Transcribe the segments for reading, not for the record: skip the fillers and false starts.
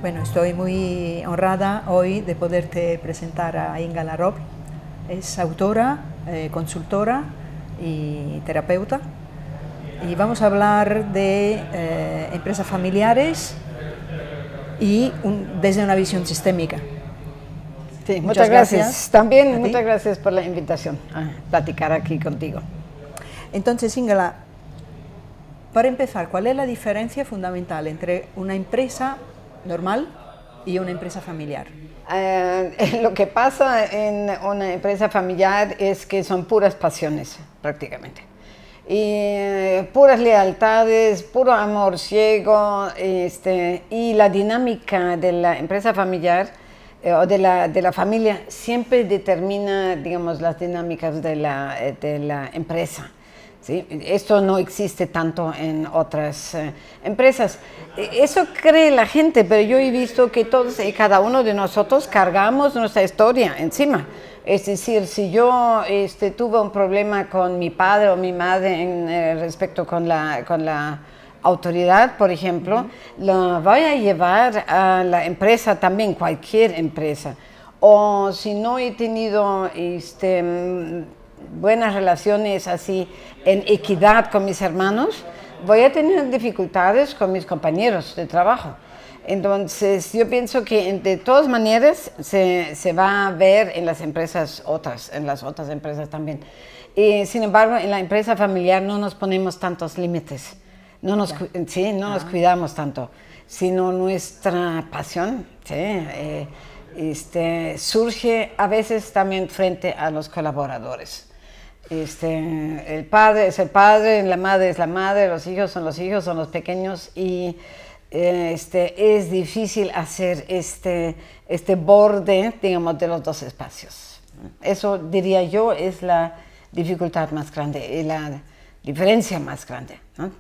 Bueno, estoy muy honrada hoy de poderte presentar a Inga Larob. Es autora, consultora y terapeuta. Y vamos a hablar de empresas familiares y desde una visión sistémica. Sí, muchas gracias. También muchas gracias por la invitación a platicar aquí contigo. Entonces, Inga, para empezar, ¿cuál es la diferencia fundamental entre una empresa normal y una empresa familiar? Lo que pasa en una empresa familiar es que son puras pasiones, prácticamente. Y puras lealtades, puro amor ciego, y la dinámica de la empresa familiar o de la familia siempre determina, digamos, las dinámicas de la empresa. ¿Sí? Esto no existe tanto en otras empresas. Eso cree la gente, pero yo he visto que todos y cada uno de nosotros cargamos nuestra historia encima. Es decir, si yo tuve un problema con mi padre o mi madre respecto con la autoridad, por ejemplo, lo voy a llevar a la empresa también, cualquier empresa. O si no he tenido buenas relaciones así en equidad con mis hermanos, voy a tener dificultades con mis compañeros de trabajo. Entonces yo pienso que de todas maneras se va a ver en las empresas en las otras empresas también. Sin embargo, en la empresa familiar no nos ponemos tantos límites, no nos cuidamos tanto, sino nuestra pasión, surge a veces también frente a los colaboradores. El padre es el padre, la madre es la madre, los hijos, son los pequeños, y es difícil hacer este borde, digamos, de los dos espacios. Eso, diría yo, es la dificultad más grande y la diferencia más grande, ¿no?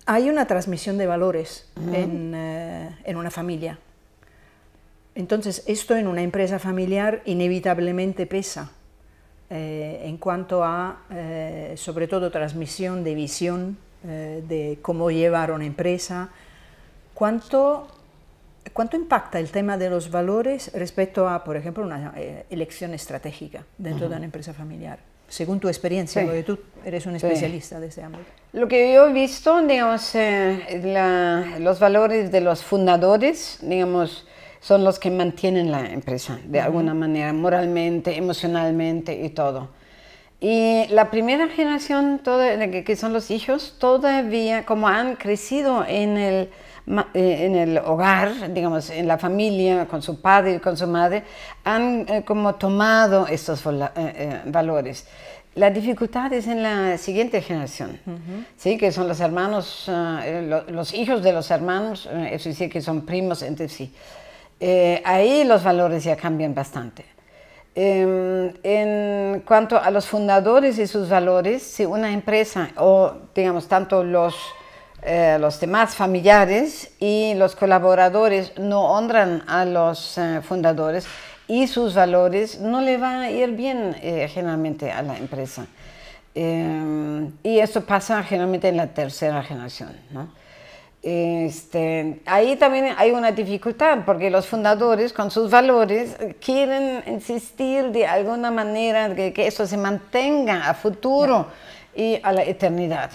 Hay una transmisión de valores en una familia. Entonces, esto en una empresa familiar inevitablemente pesa en cuanto a, sobre todo, transmisión de visión de cómo llevar una empresa. ¿Cuánto impacta el tema de los valores respecto a, por ejemplo, una elección estratégica dentro de una empresa familiar? Según tu experiencia, porque tú eres un especialista de ese ámbito. Lo que yo he visto, digamos, los valores de los fundadores, digamos, son los que mantienen la empresa, de alguna manera, moralmente, emocionalmente y todo. Y la primera generación, que son los hijos, todavía, como han crecido en el hogar, digamos, en la familia, con su padre y con su madre, han como tomado estos valores. La dificultad es en la siguiente generación, ¿sí? Que son los hermanos, los hijos de los hermanos, es decir, que son primos entre sí. Ahí los valores ya cambian bastante. En cuanto a los fundadores y sus valores, si una empresa, o digamos tanto los demás familiares y los colaboradores no honran a los fundadores y sus valores, no le va a ir bien generalmente a la empresa. Y esto pasa generalmente en la tercera generación, ¿no? Ahí también hay una dificultad, porque los fundadores con sus valores quieren insistir de alguna manera que eso se mantenga a futuro y a la eternidad.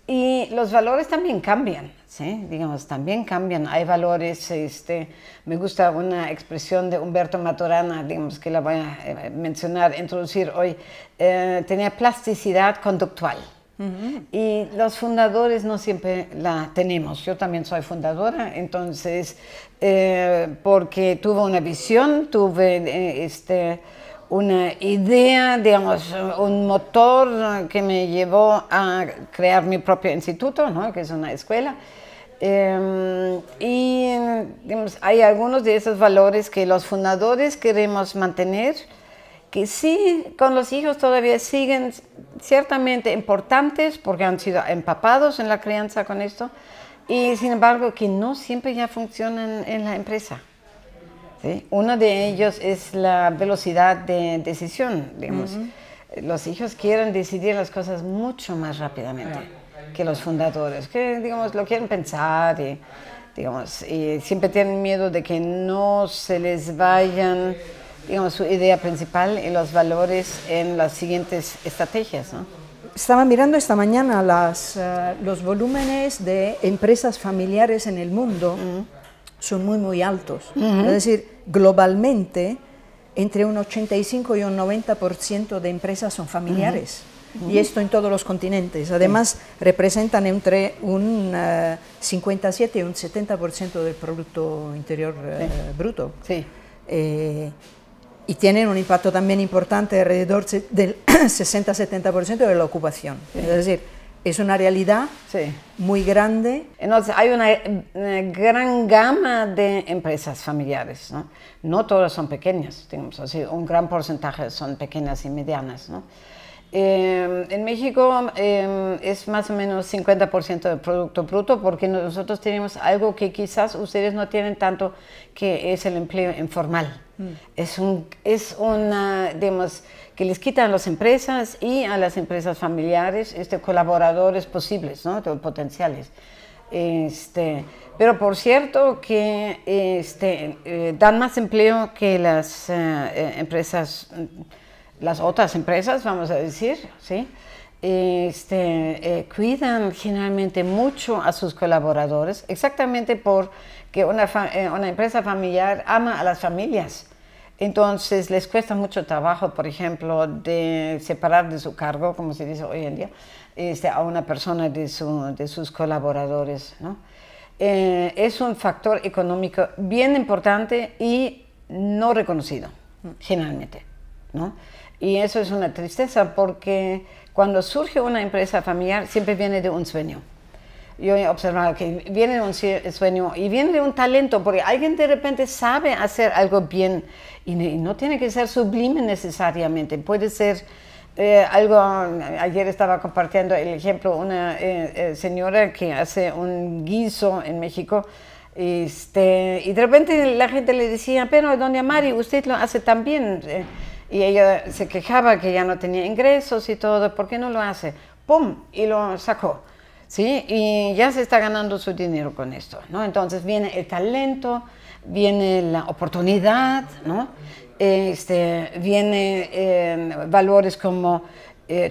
Y los valores también cambian, ¿sí? Digamos, también cambian. Hay valores, me gusta una expresión de Humberto Maturana, digamos, que la voy a mencionar, introducir hoy, tenía plasticidad conductual. Y los fundadores no siempre la tenemos. Yo también soy fundadora, entonces, porque tuve una visión, tuve una idea, digamos, un motor que me llevó a crear mi propio instituto, ¿no? Que es una escuela. Y digamos, hay algunos de esos valores que los fundadores queremos mantener, que sí, con los hijos todavía siguen ciertamente importantes porque han sido empapados en la crianza con esto, y sin embargo que no siempre ya funcionan en la empresa. ¿Sí? Uno de ellos es la velocidad de decisión, digamos. Los hijos quieren decidir las cosas mucho más rápidamente que los fundadores, que digamos lo quieren pensar digamos, y siempre tienen miedo de que no se les vayan, digamos, su idea principal y los valores en las siguientes estrategias, ¿no? Estaba mirando esta mañana los volúmenes de empresas familiares en el mundo, son muy altos. Es decir, globalmente, entre un 85 y un 90% de empresas son familiares. Y esto en todos los continentes. Además, representan entre un 57 y un 70% del Producto Interior Bruto. Sí. Y tienen un impacto también importante alrededor del 60-70% de la ocupación. Sí. Es decir, es una realidad muy grande. Entonces, hay una gran gama de empresas familiares, ¿no? No todas son pequeñas, digamos así, un gran porcentaje son pequeñas y medianas, ¿no? En México es más o menos 50% del Producto Bruto, porque nosotros tenemos algo que quizás ustedes no tienen tanto, que es el empleo informal. Es una, digamos, que les quitan a las empresas y a las empresas familiares colaboradores posibles, ¿no? Potenciales. Pero por cierto que dan más empleo que las empresas, las otras empresas, vamos a decir, ¿sí? Cuidan generalmente mucho a sus colaboradores, exactamente porque una empresa familiar ama a las familias. Entonces les cuesta mucho trabajo, por ejemplo, de separar de su cargo, como se dice hoy en día, a una persona de sus colaboradores, ¿no? Es un factor económico bien importante y no reconocido, generalmente, ¿no? Y eso es una tristeza, porque cuando surge una empresa familiar siempre viene de un sueño. Yo he observado que viene de un sueño y viene de un talento, porque alguien de repente sabe hacer algo bien y no tiene que ser sublime necesariamente, puede ser algo. Ayer estaba compartiendo el ejemplo, una señora que hace un guiso en México, y de repente la gente le decía, pero doña Mari, usted lo hace tan bien. Y ella se quejaba que ya no tenía ingresos y todo, ¿por qué no lo hace? ¡Pum! Y lo sacó, ¿sí? Y ya se está ganando su dinero con esto, ¿no? Entonces viene el talento, viene la oportunidad, ¿no? Viene valores como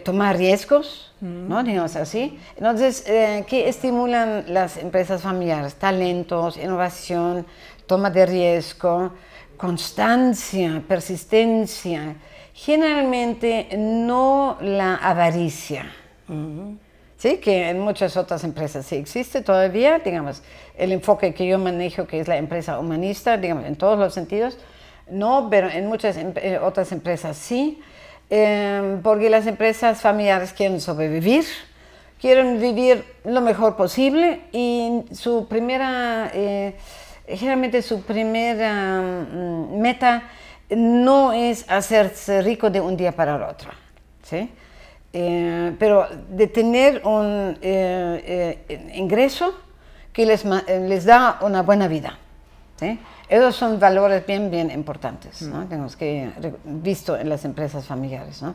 tomar riesgos, ¿no? Digamos así. Entonces, ¿qué estimulan las empresas familiares? Talentos, innovación, toma de riesgo, constancia, persistencia, generalmente no la avaricia, ¿sí? Que en muchas otras empresas sí existe todavía, digamos, el enfoque que yo manejo, que es la empresa humanista, digamos, en todos los sentidos, no, pero en muchas otras empresas sí, porque las empresas familiares quieren sobrevivir, quieren vivir lo mejor posible y su primera... generalmente su primera meta no es hacerse rico de un día para el otro, ¿sí? Pero de tener un ingreso que les da una buena vida, ¿sí? Esos son valores bien importantes, ¿no? Que visto en las empresas familiares, ¿no?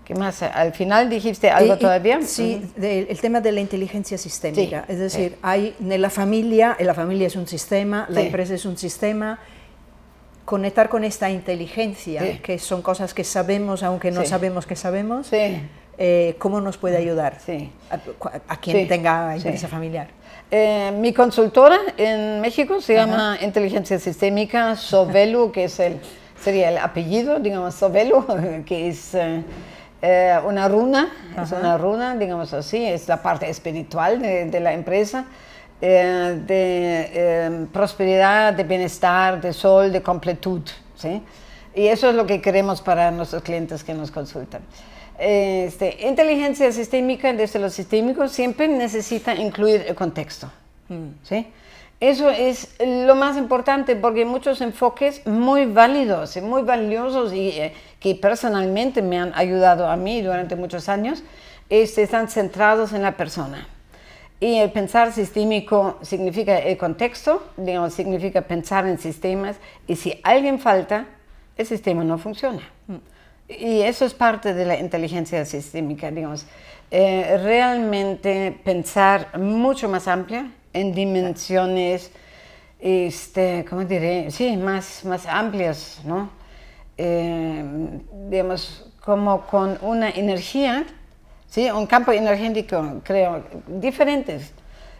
¿Qué más? Al final dijiste algo todavía. Sí, el tema de la inteligencia sistémica. Sí, es decir, hay en la familia es un sistema, la empresa es un sistema. Conectar con esta inteligencia, que son cosas que sabemos, aunque no sabemos que sabemos, ¿cómo nos puede ayudar a quien tenga empresa familiar? Mi consultora en México se llama Inteligencia Sistémica, Sovelu, que sería el apellido, digamos, Sovelu, que es... una runa, es una runa, digamos así, es la parte espiritual de la empresa, de prosperidad, de bienestar, de sol, de completud, ¿sí? Y eso es lo que queremos para nuestros clientes que nos consultan. Inteligencia sistémica, desde lo sistémico, siempre necesita incluir el contexto, ¿sí? Eso es lo más importante, porque muchos enfoques muy válidos y muy valiosos y que personalmente me han ayudado a mí durante muchos años, están centrados en la persona. Y el pensar sistémico significa el contexto, digamos, significa pensar en sistemas, y si alguien falta, el sistema no funciona. Y eso es parte de la inteligencia sistémica, digamos, realmente pensar mucho más amplia, en dimensiones ¿cómo diré? Sí, más amplias, ¿no? Digamos, como con una energía, ¿sí? Un campo energético, creo, diferentes,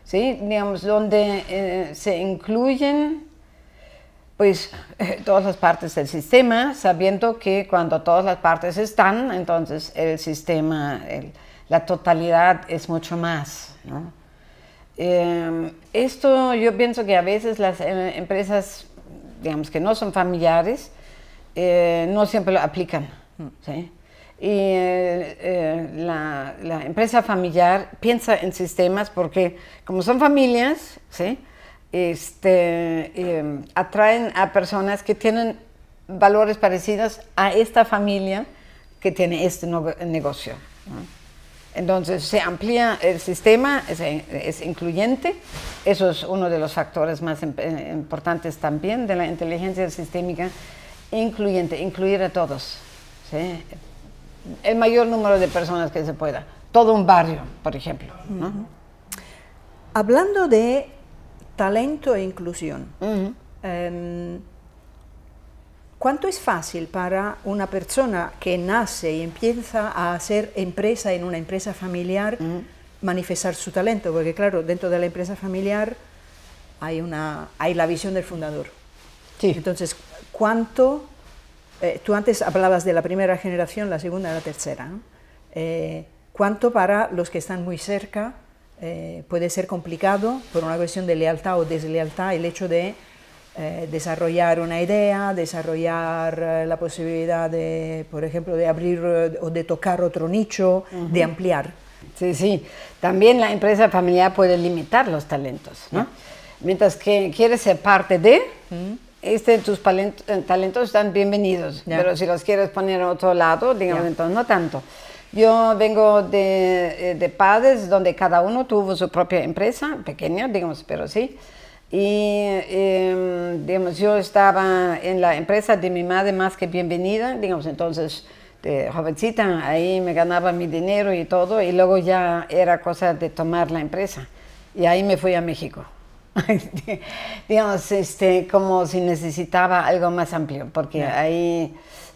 ¿sí? Digamos, donde se incluyen pues todas las partes del sistema, sabiendo que cuando todas las partes están, entonces el sistema, la totalidad es mucho más, ¿no? Esto yo pienso que a veces las empresas, digamos, que no son familiares, no siempre lo aplican, ¿sí? Y la empresa familiar piensa en sistemas porque como son familias, ¿sí? Atraen a personas que tienen valores parecidos a esta familia que tiene este negocio, ¿no? Entonces se amplía el sistema, es incluyente. Eso es uno de los factores más importantes también de la inteligencia sistémica, incluyente, incluir a todos, ¿sí? El mayor número de personas que se pueda, todo un barrio, por ejemplo, ¿no? Hablando de talento e inclusión, ¿cuánto es fácil para una persona que nace y empieza a hacer empresa en una empresa familiar manifestar su talento? Porque claro, dentro de la empresa familiar hay la visión del fundador. Sí. Entonces, ¿cuánto? Tú antes hablabas de la primera generación, la segunda y la tercera, ¿no? ¿Cuánto para los que están muy cerca puede ser complicado por una cuestión de lealtad o deslealtad el hecho de desarrollar una idea, desarrollar la posibilidad de, por ejemplo, de abrir o de tocar otro nicho, de ampliar? Sí, sí. También la empresa familiar puede limitar los talentos, ¿no? Mientras que quieres ser parte de, tus talentos están bienvenidos, pero si los quieres poner a otro lado, digamos, entonces no tanto. Yo vengo de padres donde cada uno tuvo su propia empresa, pequeña, digamos, pero sí. Y, digamos, yo estaba en la empresa de mi madre más que bienvenida, digamos, entonces, de jovencita, ahí me ganaba mi dinero y todo, y luego ya era cosa de tomar la empresa. Y ahí me fui a México. Digamos, como si necesitaba algo más amplio, porque ahí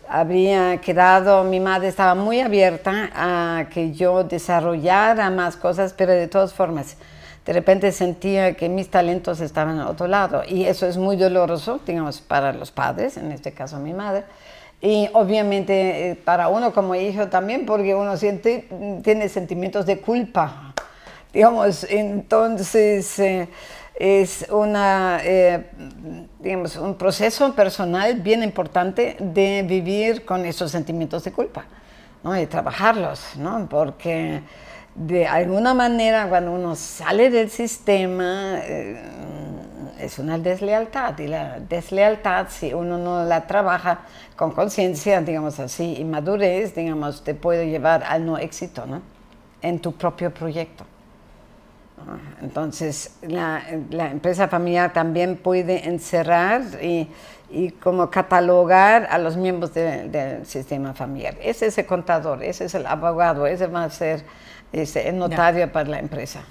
habría quedado, mi madre estaba muy abierta a que yo desarrollara más cosas, pero de todas formas, de repente sentía que mis talentos estaban a otro lado, y eso es muy doloroso, digamos, para los padres, en este caso mi madre, y obviamente para uno como hijo también, porque uno tiene sentimientos de culpa, digamos, entonces es digamos, un proceso personal bien importante de vivir con esos sentimientos de culpa, ¿no? Y trabajarlos, ¿no? Porque de alguna manera cuando uno sale del sistema es una deslealtad, y la deslealtad, si uno no la trabaja con conciencia, digamos así, y madurez, digamos, te puede llevar al no éxito, ¿no? En tu propio proyecto. Entonces, la empresa familiar también puede encerrar y como catalogar a los miembros del sistema familiar. Ese es el contador, ese es el abogado, ese va a ser el notario para la empresa,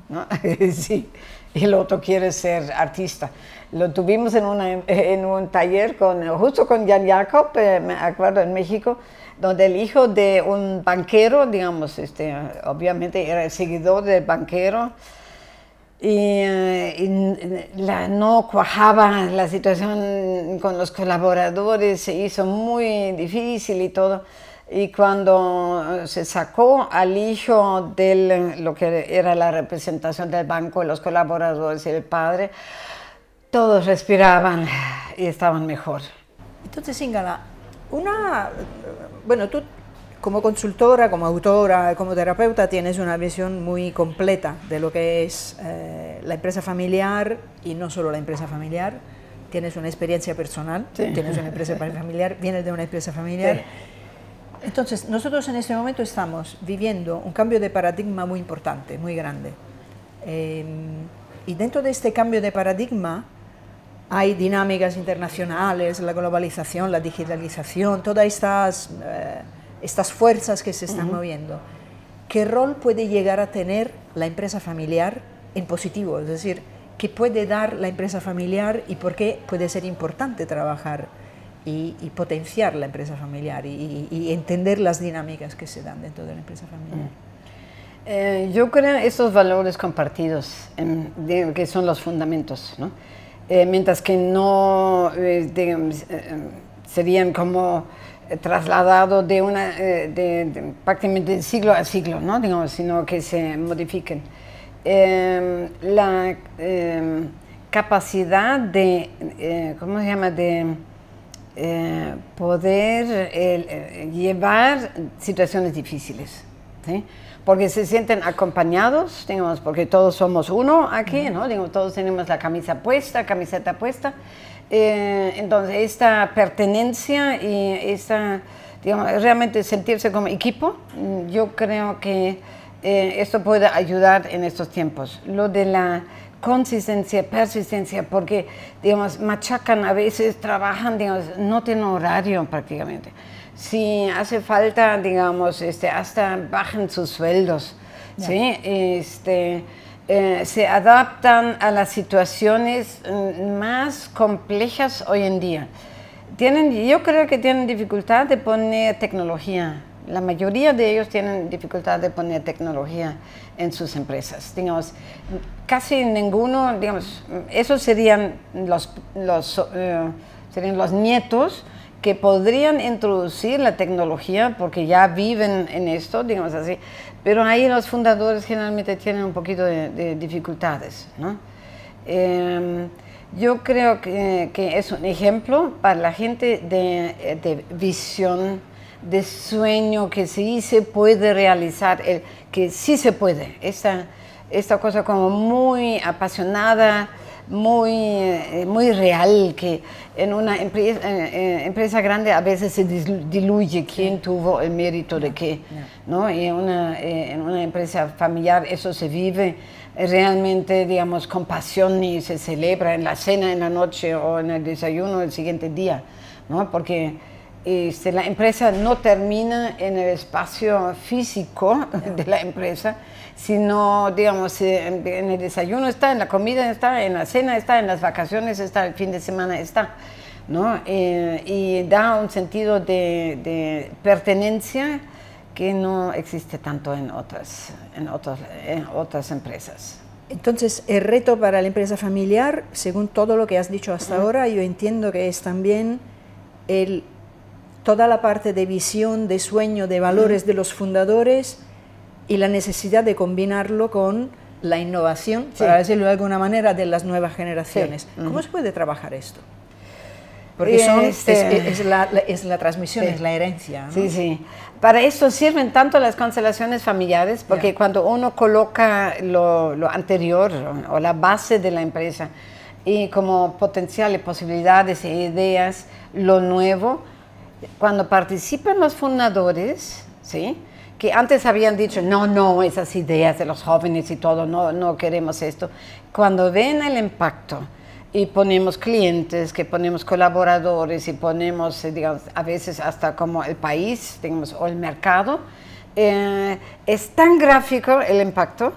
¿no? Sí. Y el otro quiere ser artista. Lo tuvimos en un taller justo con Jan Jacob, me acuerdo, en México, donde el hijo de un banquero, digamos, obviamente era el seguidor del banquero, y no cuajaba la situación con los colaboradores, se hizo muy difícil y todo. Y cuando se sacó al hijo de lo que era la representación del banco, los colaboradores y el padre, todos respiraban y estaban mejor. Entonces, Ingala, bueno, tú como consultora, como autora, como terapeuta tienes una visión muy completa de lo que es la empresa familiar, y no solo la empresa familiar. Tienes una experiencia personal, tienes una empresa familiar, vienes de una empresa familiar. Sí. Entonces, nosotros en este momento estamos viviendo un cambio de paradigma muy importante, muy grande. Y dentro de este cambio de paradigma hay dinámicas internacionales, la globalización, la digitalización, todas estas fuerzas que se están moviendo. ¿Qué rol puede llegar a tener la empresa familiar en positivo? Es decir, ¿qué puede dar la empresa familiar y por qué puede ser importante trabajar y potenciar la empresa familiar y entender las dinámicas que se dan dentro de la empresa familiar? Yo creo estos valores compartidos, que son los fundamentos, ¿no? Mientras que no serían como trasladados prácticamente de siglo a siglo, ¿no? Digamos, sino que se modifiquen. La capacidad de, ¿cómo se llama?, de poder llevar situaciones difíciles, ¿sí? Porque se sienten acompañados, digamos, porque todos somos uno aquí, ¿no? Digamos, todos tenemos la camiseta puesta. Entonces, esta pertenencia y digamos, realmente sentirse como equipo, yo creo que esto puede ayudar en estos tiempos. Lo de la consistencia, persistencia, porque, digamos, machacan a veces, trabajan, digamos, no tienen horario prácticamente. Si hace falta, digamos, hasta bajan sus sueldos, ¿sí? Se adaptan a las situaciones más complejas hoy en día. Yo creo que tienen dificultad de poner tecnología. La mayoría de ellos tienen dificultad de poner tecnología en sus empresas. Digamos, casi ninguno, digamos, esos serían serían los nietos que podrían introducir la tecnología porque ya viven en esto, digamos así, pero ahí los fundadores generalmente tienen un poquito de dificultades, ¿no? Yo creo que es un ejemplo para la gente de visión, de sueño, que sí se puede realizar, que sí se puede, esta cosa como muy apasionada, muy real, que en una empresa grande a veces se diluye quién tuvo el mérito de qué, ¿no? Y en una empresa familiar eso se vive realmente, digamos, con pasión y se celebra en la cena, en la noche o en el desayuno el siguiente día, ¿no? Porque la empresa no termina en el espacio físico de la empresa, sino, digamos, en el desayuno está, en la comida está, en la cena está, en las vacaciones está, el fin de semana está, ¿no? Y da un sentido de pertenencia que no existe tanto en otras empresas. Entonces, el reto para la empresa familiar, según todo lo que has dicho hasta ahora, yo entiendo que es también toda la parte de visión, de sueño, de valores de los fundadores y la necesidad de combinarlo con la innovación, para decirlo de alguna manera, de las nuevas generaciones. ¿Cómo se puede trabajar esto? Porque es la transmisión, es la herencia, ¿no? Sí, sí. Para esto sirven tanto las constelaciones familiares, porque cuando uno coloca lo anterior o la base de la empresa y como potenciales posibilidades e ideas, lo nuevo, cuando participan los fundadores, ¿sí?, que antes habían dicho, no, esas ideas de los jóvenes y todo, no queremos esto. Cuando ven el impacto y ponemos clientes, que ponemos colaboradores y ponemos, digamos, a veces hasta como el país, digamos, o el mercado, es tan gráfico el impacto,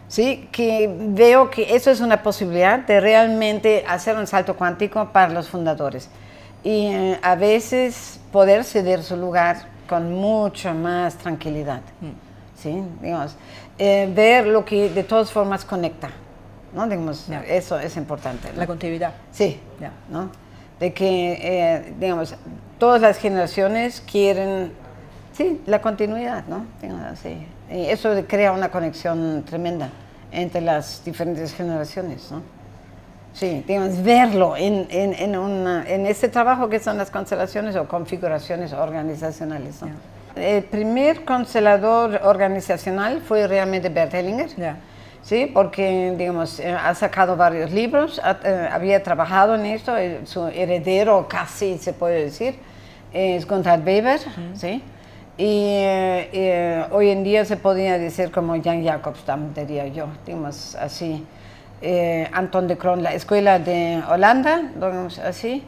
¿sí?, que veo que eso es una posibilidad de realmente hacer un salto cuántico para los fundadores. Y a veces poder ceder su lugar con mucha más tranquilidad, ¿sí? Digamos, ver lo que de todas formas conecta, ¿no? Digamos, eso es importante, ¿no? La continuidad. Sí, ¿no? De que, digamos, todas las generaciones quieren, sí, la continuidad, ¿no? Digamos, sí. Y eso crea una conexión tremenda entre las diferentes generaciones, ¿no? Sí, digamos, verlo en este trabajo que son las constelaciones o configuraciones organizacionales, ¿no? El primer constelador organizacional fue realmente Bert Hellinger, ¿sí? Porque, digamos, ha sacado varios libros, había trabajado en esto, su heredero casi se puede decir, es Gunther Weber, ¿sí? Y hoy en día se podría decir como Jan Jacobstam, diría yo, digamos así. Anton de Kroon, la escuela de Holanda, digamos así.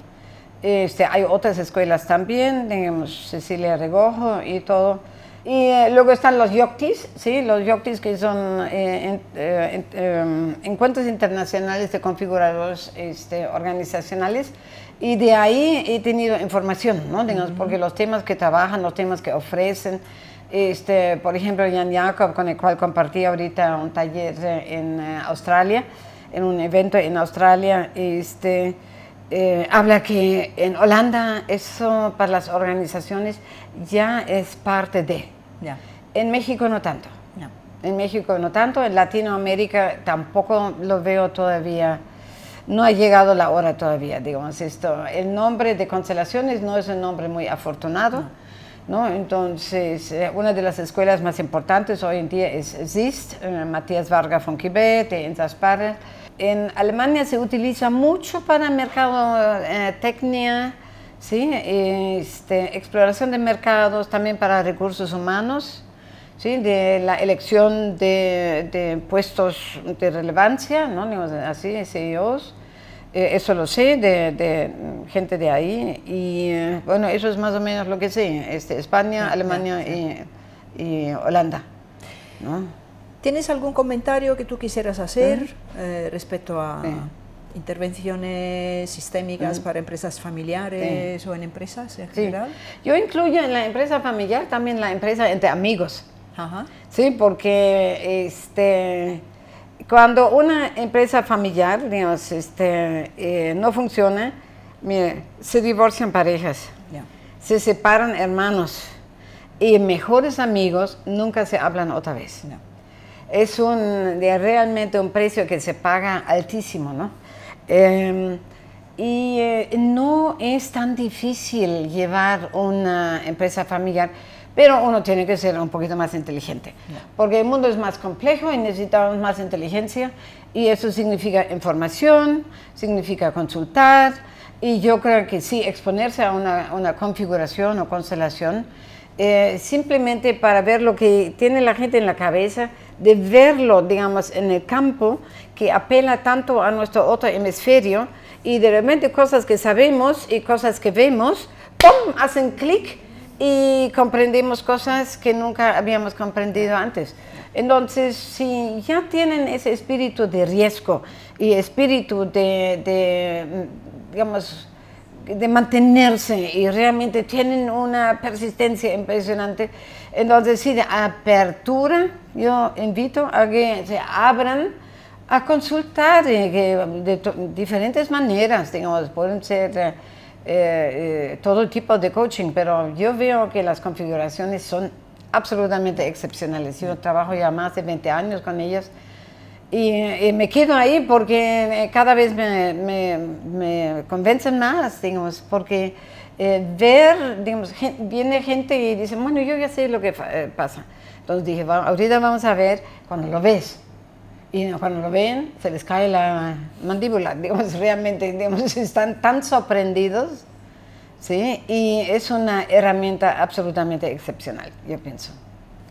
Hay otras escuelas también, digamos, Cecilia Regojo y todo. Y luego están los YOCTIs, ¿sí? Los YOCTIs que son encuentros internacionales de configuradores organizacionales. Y de ahí he tenido información, ¿no? Digamos, porque los temas que trabajan, los temas que ofrecen, por ejemplo, Jan Jacob, con el cual compartí ahorita un taller en Australia, en un evento en Australia, habla que en Holanda eso para las organizaciones ya es parte de. Ya. En México no tanto. No. En México no tanto, en Latinoamérica tampoco lo veo todavía. No ha llegado la hora todavía, digamos esto. El nombre de Constelaciones no es un nombre muy afortunado, ¿no? Entonces, una de las escuelas más importantes hoy en día es SIST, Matthias Varga von Kibet, en Zasparre. En Alemania se utiliza mucho para mercado técnica, ¿sí? Exploración de mercados, también para recursos humanos, ¿sí? De la elección de puestos de relevancia, ¿no? Así, CEOs. Eso lo sé de gente de ahí y bueno, eso es más o menos lo que sé, España, Alemania y Holanda, ¿no? ¿Tienes algún comentario que tú quisieras hacer respecto a intervenciones sistémicas para empresas familiares o en empresas en general? Yo incluyo en la empresa familiar también la empresa entre amigos. Ajá. Sí, porque cuando una empresa familiar, digamos, no funciona, mire, se divorcian parejas, se separan hermanos y mejores amigos nunca se hablan otra vez. Es realmente un precio que se paga altísimo, ¿no? No es tan difícil llevar una empresa familiar, pero uno tiene que ser un poquito más inteligente, porque el mundo es más complejo y necesitamos más inteligencia, y eso significa información, significa consultar, y yo creo que sí, exponerse a una configuración o constelación, simplemente para ver lo que tiene la gente en la cabeza, de verlo, digamos, en el campo, que apela tanto a nuestro otro hemisferio, y de repente cosas que sabemos y cosas que vemos, ¡pum!, hacen clic, y comprendemos cosas que nunca habíamos comprendido antes. Entonces, si ya tienen ese espíritu de riesgo y espíritu digamos, de mantenerse y realmente tienen una persistencia impresionante, entonces sí, de apertura, yo invito a que se abran a consultar de diferentes maneras, digamos, pueden ser todo tipo de coaching, pero yo veo que las configuraciones son absolutamente excepcionales. Yo trabajo ya más de 20 años con ellas y me quedo ahí porque cada vez me convencen más, digamos, porque digamos, viene gente y dice, bueno, yo ya sé lo que pasa. Entonces dije, ahorita vamos a ver cuando lo ves. Y cuando lo ven, se les cae la mandíbula, digamos, realmente, digamos, están tan sorprendidos, ¿sí? Y es una herramienta absolutamente excepcional, yo pienso.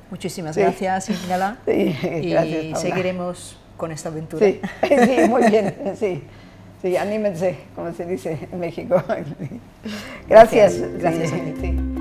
Muchísimas gracias, Ingela. Sí, gracias, y Paula. seguiremos con esta aventura. Sí, sí, muy bien, sí. Sí, anímense, como se dice en México. Gracias. Gracias a ti. Sí.